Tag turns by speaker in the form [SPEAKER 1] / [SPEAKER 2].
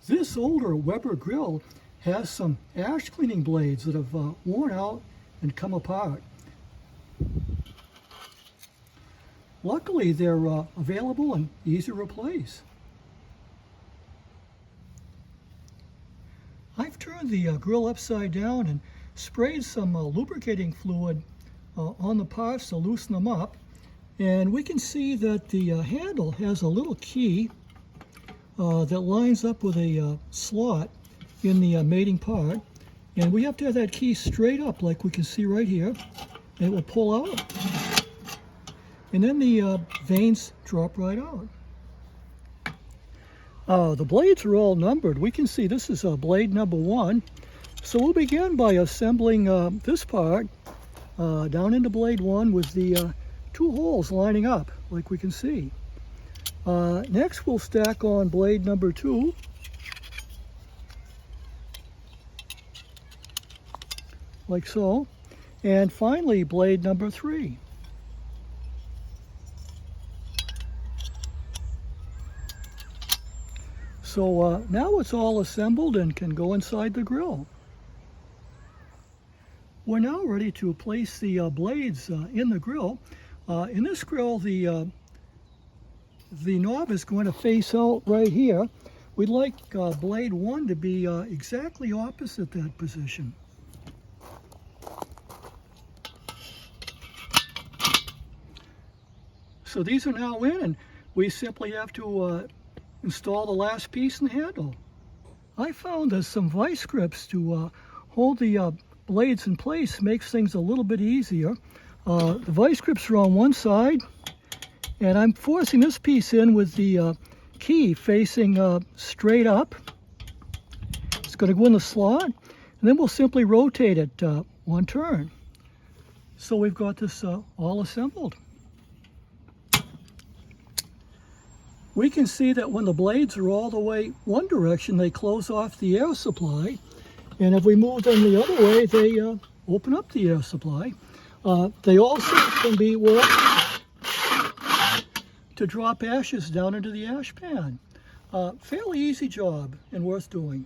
[SPEAKER 1] This older Weber grill has some ash cleaning blades that have worn out and come apart. Luckily, they're available and easy to replace. I've turned the grill upside down and sprayed some lubricating fluid on the parts to loosen them up. And we can see that the handle has a little key that lines up with a slot in the mating part. And we have to have that key straight up like we can see right here. And it will pull out. And then the vanes drop right out. The blades are all numbered. We can see this is blade number 1. So we'll begin by assembling this part down into blade 1 with the 2 holes lining up, like we can see. Next we'll stack on blade number 2. Like so. And finally blade number 3. So now it's all assembled and can go inside the grill. We're now ready to place the blades in the grill. In this grill, the knob is going to face out right here. We'd like blade 1 to be exactly opposite that position. So these are now in, and we simply have to install the last piece in the handle. I found that some vice grips to hold the blades in place makes things a little bit easier. The vice grips are on one side, and I'm forcing this piece in with the key facing straight up. It's going to go in the slot, and then we'll simply rotate it 1 turn. So we've got this all assembled. We can see that when the blades are all the way one direction, they close off the air supply. And if we move them the other way, they open up the air supply. They also can be worked to drop ashes down into the ash pan. Fairly easy job and worth doing.